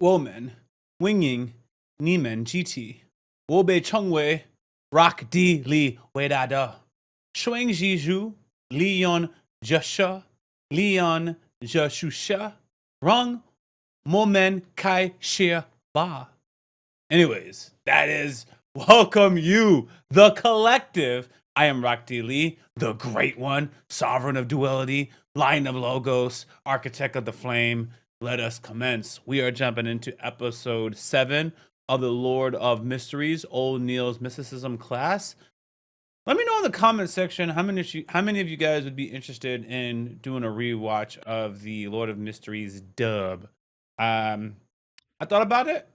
woman, winging, Niemen GT, Wobe Chungwei, Rock D Li Wedada, Shuang Jiju, Leon Jasha, Leon Jashusha, Rung, Momen Kai Shia Ba. Anyways, that is welcome you, the collective. I am Rock D Lee, the great one, sovereign of duality, lion of logos, architect of the flame. Let us commence. We are jumping into episode 7 of the Lord of Mysteries, Old Neil's Mysticism class. Let me know in the comment section how many of you guys would be interested in doing a rewatch of the Lord of Mysteries dub. I thought about it,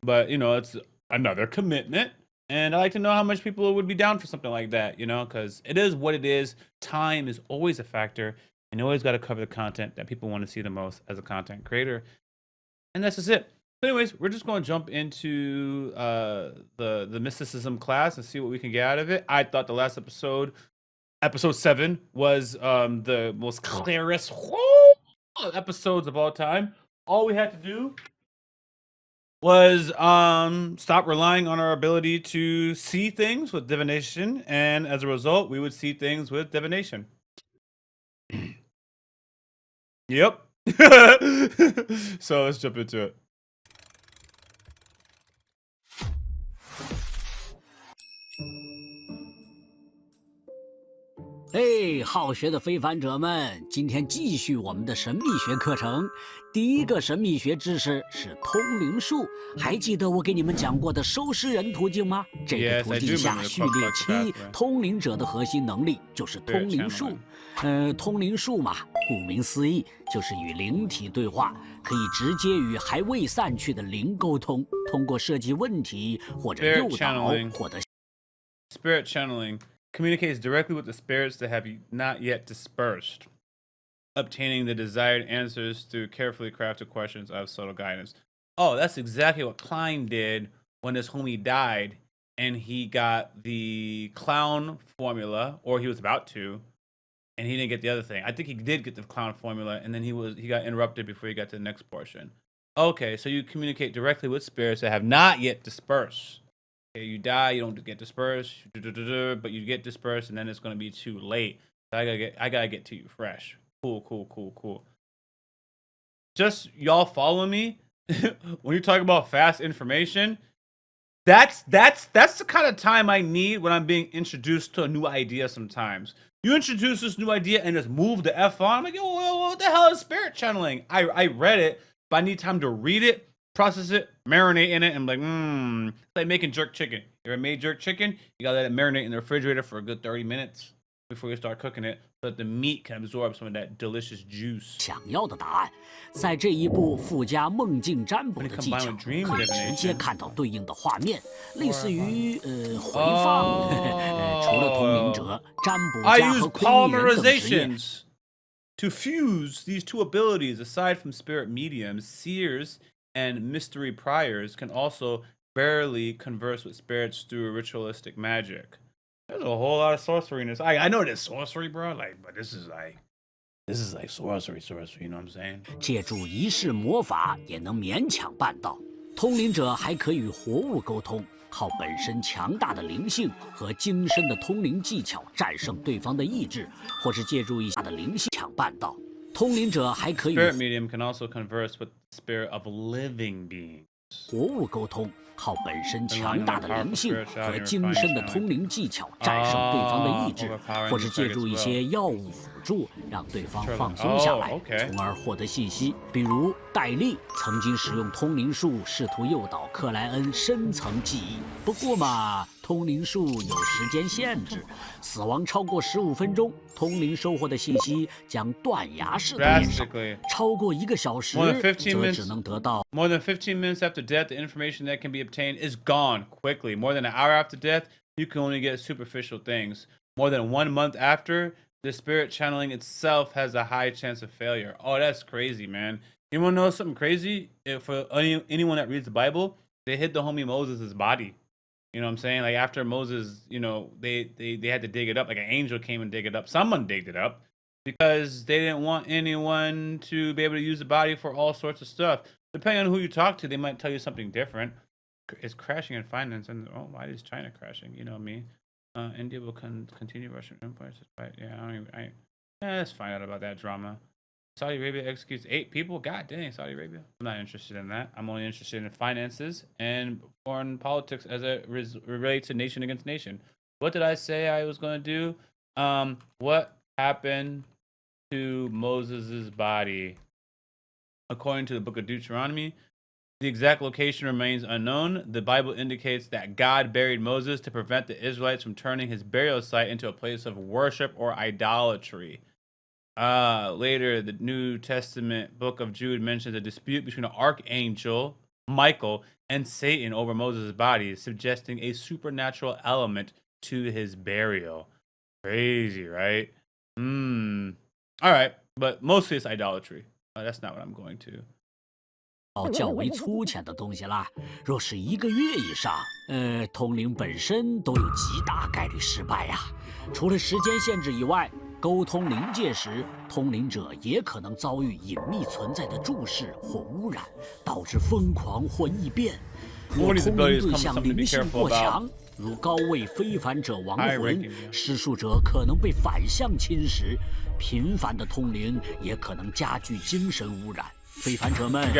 but it's another commitment, and I like to know how much people would be down for something like that, because it is what it is. Time is always a factor, and you always got to cover the content that people want to see the most as a content creator, and that's just it. So anyways, we're just going to jump into the mysticism class and see what we can get out of it. I thought the last episode 7, was the most clearest episodes of all time. All we had to do was stop relying on our ability to see things with divination, and as a result, we would see things with divination. Yep. So let's jump into it.嘿，好学的非凡者们，今天继续我们的神秘学课程。第一个神秘学知识是通灵术，还记得我给你们讲过的收尸人途径吗？这个途径下序列7，通灵者的核心能力就是通灵术。通灵术嘛，顾名思义，就是与灵体对话，可以直接与还未散去的灵沟通，通过设计问题或者诱导获得。Spirit channeling communicates directly with the spirits that have not yet dispersed, obtaining the desired answers through carefully crafted questions of subtle guidance. Oh, that's exactly what Klein did when his homie died, and he got the clown formula, or he was about to, and he didn't get the other thing. I think he did get the clown formula, and then he got interrupted before he got to the next portion. Okay, so you communicate directly with spirits that have not yet dispersed. You die, you don't get dispersed, but you get dispersed, and then it's gonna be too late. So I gotta get to you fresh. Cool. Just y'all follow me when you talk about fast information. That's the kind of time I need when I'm being introduced to a new idea. Sometimes you introduce this new idea and just move the F on. I'm like, yo, what the hell is spirit channeling? I read it, but I need time to read it, process it, marinate in it, and I'm like, it's like making jerk chicken. You ever made jerk chicken? You gotta let it marinate in the refrigerator for a good 30 minutes before you start cooking it, so that the meat can absorb some of that delicious juice. 想要的答案，在这一步附加梦境占卜的技巧，可以直接看到对应的画面，类似于回放。除了通灵者、占卜家和窥迷人等职业。To fuse these two abilities, aside from spirit mediums, seers and mystery priors can also barely converse with spirits through ritualistic magic. There's a whole lot of sorcery in this. I know there's sorcery, bro. But this is like sorcery. You know what I'm saying? 借助仪式魔法也能勉强办到。通灵者还可以与活物沟通，靠本身强大的灵性和精深的通灵技巧战胜对方的意志，或是借助一下的灵性强办到。通灵者还可以 Spirit medium can also converse with the spirit of living beings. 活物沟通，靠本身强大的灵性和精深的通灵技巧战胜对方的意志，或是借助一些药物辅助，让对方放松下来，从而获得信息。比如戴利曾经使用通灵术试图诱导克莱恩深层记忆，不过嘛，通灵术有时间限制，死亡超过15分钟，通灵收获的信息将断崖式的减少，超过1个小时则只能得到。More than 15 minutes after death, the information that can be obtained is gone quickly. More than an hour after death, you can only get superficial things. More than 1 month after, the spirit channeling itself has a high chance of failure. Oh, that's crazy, man. You want to know something crazy? For anyone that reads the Bible, they hid the homie Moses' body. You know what I'm saying? Like after Moses, they had to dig it up. Like an angel came and dig it up. Someone digged it up because they didn't want anyone to be able to use the body for all sorts of stuff. depending on who you talk to, they might tell you something different. It's crashing in finance, and oh, why is China crashing? You know me. India will continue Russian imports. Yeah, let's find out about that drama. Saudi Arabia executes 8 people. God dang, Saudi Arabia. I'm not interested in that. I'm only interested in finances and foreign politics as it relates to nation against nation. What did I say I was going to do? What happened to Moses' body? According to the book of Deuteronomy, the exact location remains unknown. The Bible indicates that God buried Moses to prevent the Israelites from turning his burial site into a place of worship or idolatry. Later, the New Testament book of Jude mentions a dispute between an archangel, Michael, and Satan over Moses' body, suggesting a supernatural element to his burial. Crazy, right? All right, but mostly it's idolatry. That's not what I'm going to. 较为粗浅的东西啦。若是1个月以上，通灵本身都有极大概率失败呀。除了时间限制以外，沟通灵界时，通灵者也可能遭遇隐秘存在的注视或污染，导致疯狂或异变。若通灵对象灵性过强，如高位非凡者亡魂，施术者可能被反向侵蚀。频繁的通灵也可能加剧精神污染。 非凡者们一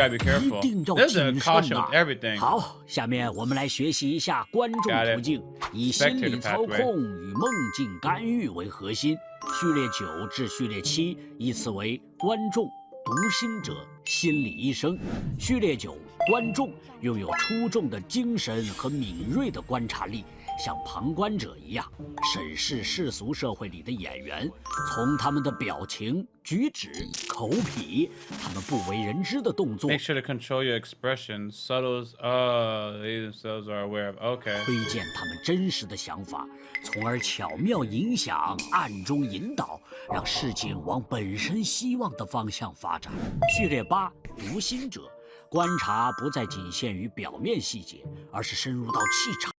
定要谨慎呐！好，下面我们来学习一下观众途径，以心理操控与梦境干预为核心。序列9至序列7依次为观众、读心者、心理医生。序列9，观众拥有出众的精神和敏锐的观察力。 像旁观者一样审视世俗社会里的演员，从他们的表情、举止、口癖，他们不为人知的动作。Make sure to control your expressions, subtles. They themselves are aware of. Okay. 推荐他们真实的想法，从而巧妙影响、暗中引导，让事情往本身希望的方向发展。序列8，读心者，观察不再仅限于表面细节，而是深入到气场。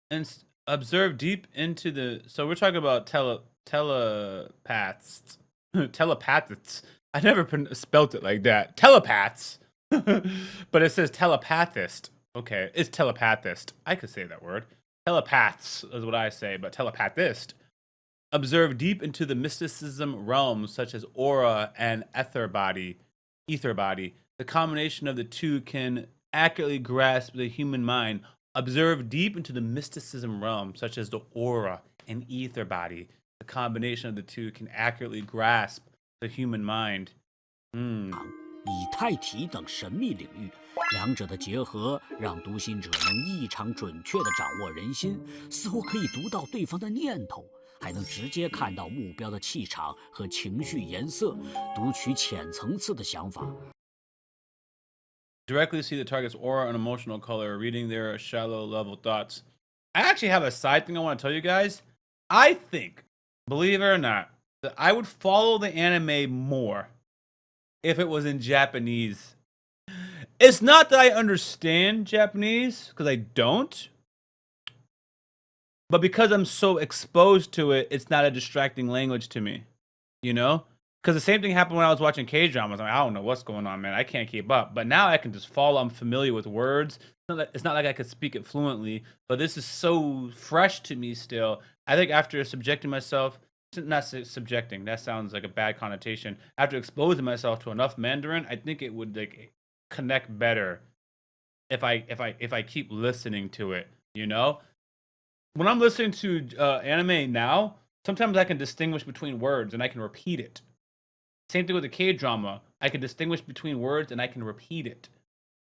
And observe deep into the. So we're talking about telepaths. Telepathists. I never spelt it like that. Telepaths. But it says telepathist. Okay, it's telepathist. I could say that word. Telepaths is what I say, but telepathist. Observe deep into the mysticism realms such as aura and ether body. The combination of the two can accurately grasp the human mind. Observe deep into the mysticism realm, such as the aura and ether body. The combination of the two can accurately grasp the human mind. 以太体等神秘领域，两者的结合让读心者能异常准确地掌握人心，似乎可以读到对方的念头，还能直接看到目标的气场和情绪颜色，读取浅层次的想法。 Directly see the target's aura and emotional color, reading their shallow level thoughts. I actually have a side thing I want to tell you guys. I think, believe it or not, that I would follow the anime more if it was in Japanese. It's not that I understand Japanese, because I don't. But because I'm so exposed to it, it's not a distracting language to me. You know? Because the same thing happened when I was watching K-dramas. I don't know what's going on, man. I can't keep up. But now I can just follow. I'm familiar with words. It's not like I could speak it fluently. But this is so fresh to me still. I think after subjecting myself, not subjecting, that sounds like a bad connotation. After exposing myself to enough Mandarin, I think it would like connect better if I keep listening to it. You know, when I'm listening to anime now, sometimes I can distinguish between words and I can repeat it. Same thing with the K-drama. I can distinguish between words and I can repeat it.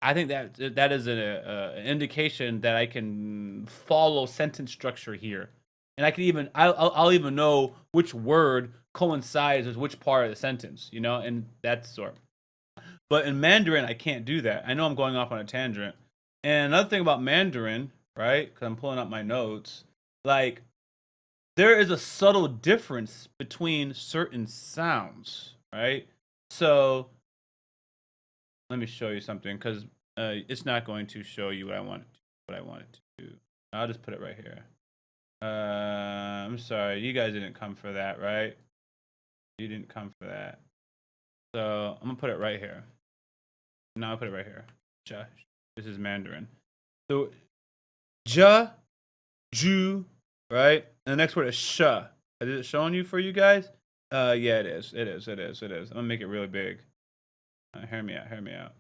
I think that is an indication that I can follow sentence structure here, and I can even I'll even know which word coincides with which part of the sentence, you know, and that sort. But in Mandarin, I can't do that. I know I'm going off on a tangent. And another thing about Mandarin, right? Because I'm pulling up my notes, like there is a subtle difference between certain sounds. Right, so let me show you something because it's not going to show you what I want it to do. I'll just put it right here. I'm sorry, you guys didn't come for that, right? You didn't come for that. So I'm gonna put it right here. No, I'll put it right here. Ja. This is Mandarin. So, ja, ju, right? And the next word is sha. Is it showing you for you guys? Yeah, it is. It is. I'm gonna make it really big. Hear me out.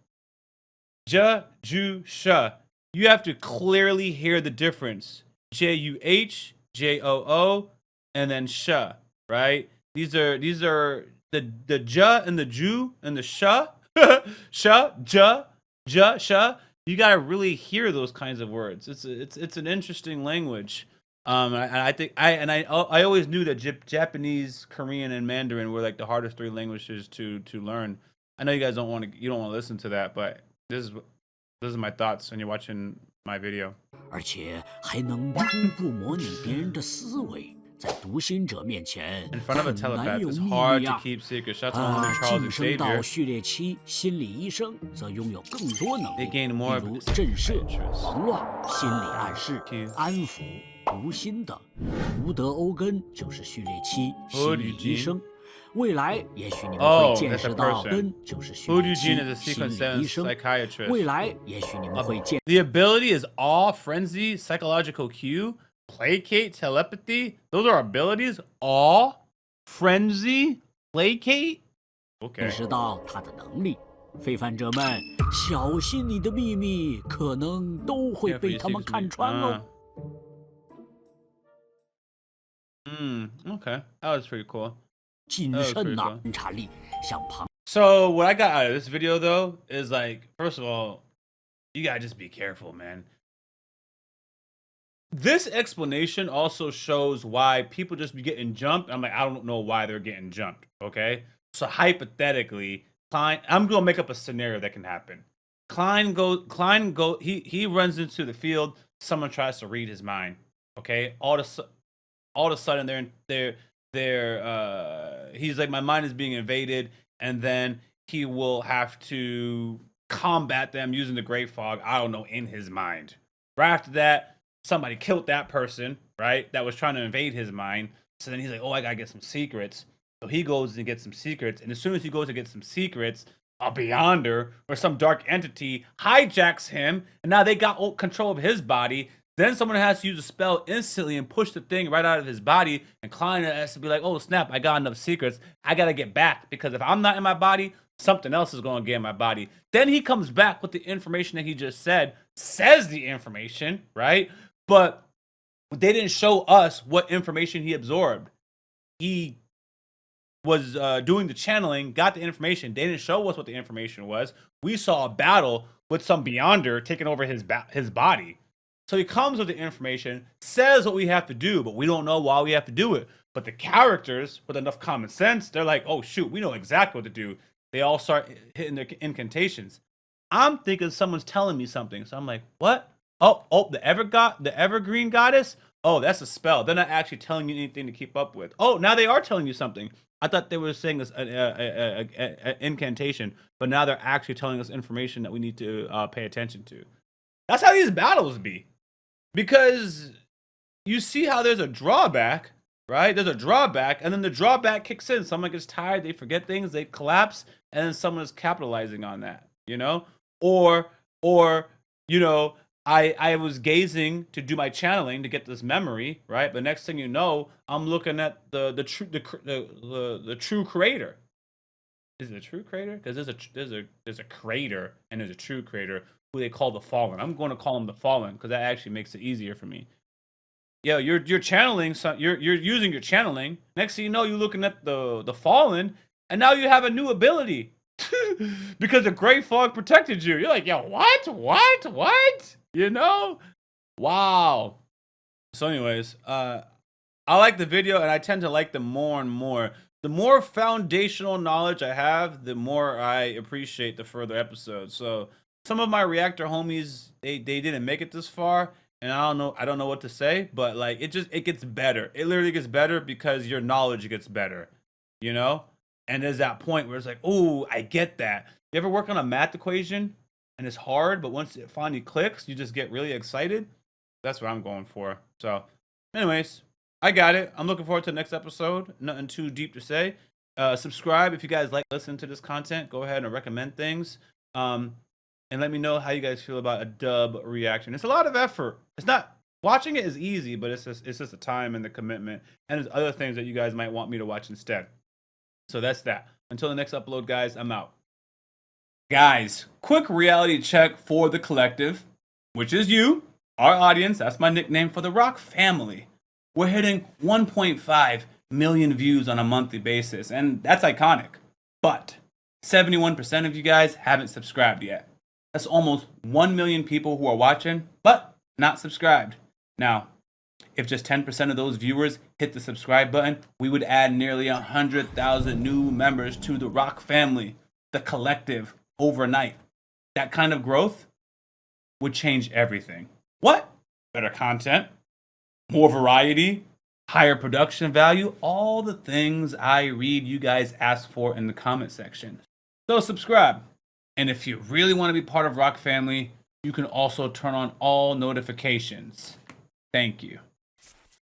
Ja, ju, sha. You have to clearly hear the difference. J-U-H, J-O-O, and then sha, right? These are the ja and the ju and the sha. Sha, ja, sha. You gotta really hear those kinds of words. It's an interesting language. I think I always knew that Japanese, Korean, and Mandarin were like the hardest 3 languages to learn. I know you guys don't want to listen to that, but this is my thoughts when you're watching my video. 而且还能初步模拟别人的思维，在读心者面前 In front of a 很难 telepath, 有 it's 秘 hard 密 to 啊。 keep secrets. Shout out to Charles 晋 and 升到 Xavier. 序列期，心理医生则拥有更多能 They 力， gain 比 more 如 of 震慑、 interest. 慌乱、心理暗示、 Q. 安抚、读心等。吴德欧根就是序列期心理医生。未来也许你们会见识到根就是序列期心理医生。未来也许你们会见。The ability is awe, frenzy, psychological cue, placate, telepathy. Those are abilities. Awe, frenzy, placate. 认 Okay. 识到他的能力。非凡者们，小心你的秘密可能都会被他们看穿哦。Okay. That was pretty cool. 谨慎呐，观察力像旁。 So what I got out of this video though is like, first of all, you gotta just be careful, man. This explanation also shows why people just be getting jumped. I'm like, I don't know why they're getting jumped. Okay. So hypothetically, Klein, I'm gonna make up a scenario that can happen. Klein go, he runs into the field. Someone tries to read his mind. Okay. All of a sudden he's like, my mind is being invaded, and then he will have to combat them using the gray fog, I don't know, in his mind. Right after that, somebody killed that person, right, that was trying to invade his mind. So then he's like, oh, I gotta get some secrets. So he goes and gets some secrets, and as soon as he goes to get some secrets, a Beyonder or some dark entity hijacks him, and now they got control of his body. Then someone has to use a spell instantly and push the thing right out of his body. And Klein has to be like, oh, snap, I got enough secrets. I got to get back, because if I'm not in my body, something else is going to get in my body. Then he comes back with the information that he just says the information, right? But they didn't show us what information he absorbed. He was doing the channeling, got the information. They didn't show us what the information was. We saw a battle with some Beyonder taking over his body. So he comes with the information, says what we have to do, but we don't know why we have to do it. But the characters, with enough common sense, they're like, oh, shoot, we know exactly what to do. They all start hitting their incantations. I'm thinking someone's telling me something. So I'm like, what? Oh, the evergreen goddess? Oh, that's a spell. They're not actually telling you anything to keep up with. Oh, now they are telling you something. I thought they were saying this an incantation, but now they're actually telling us information that we need to pay attention to. That's how these battles be. Because you see how there's a drawback, right? There's a drawback, and then the drawback kicks in. Someone gets tired, they forget things, they collapse, and then someone is capitalizing on that, you know? Or you know, I was gazing to do my channeling to get this memory, right? But next thing you know, I'm looking at the true creator. Is it a true creator? Because there's a creator and there's a true creator, who they call the Fallen. I'm going to call him the Fallen because that actually makes it easier for me. Yeah, you're channeling, you're using your channeling. Next thing you know, you're looking at the Fallen, and now you have a new ability because the gray fog protected you. You're like, yo, what? You know? Wow. So, anyways, I like the video, and I tend to like them more and more. The more foundational knowledge I have, the more I appreciate the further episodes. So some of my reactor homies, they didn't make it this far, and I don't know what to say, but like it gets better. It literally gets better because your knowledge gets better, you know? And there's that point where it's like, oh, I get that. You ever work on a math equation and it's hard, but once it finally clicks, you just get really excited? That's what I'm going for. So anyways, I got it. I'm looking forward to the next episode. Nothing too deep to say. Subscribe if you guys like listening to this content. Go ahead and recommend things. and let me know how you guys feel about a dub reaction. It's a lot of effort. It's not watching it is easy, but it's just the time and the commitment, and there's other things that you guys might want me to watch instead. So that's that. Until the next upload, guys, I'm out. Guys, quick reality check for the collective, which is you, our audience. That's my nickname for the Rock family. We're hitting 1.5 million views on a monthly basis, and that's iconic. But 71% of you guys haven't subscribed yet. That's almost 1 million people who are watching, but not subscribed. Now, if just 10% of those viewers hit the subscribe button, we would add nearly 100,000 new members to the Rock family, the collective, overnight. That kind of growth would change everything. What? Better content, more variety, higher production value, all the things I read you guys ask for in the comment section. So subscribe. And if you really want to be part of Rock family, you can also turn on all notifications. Thank you.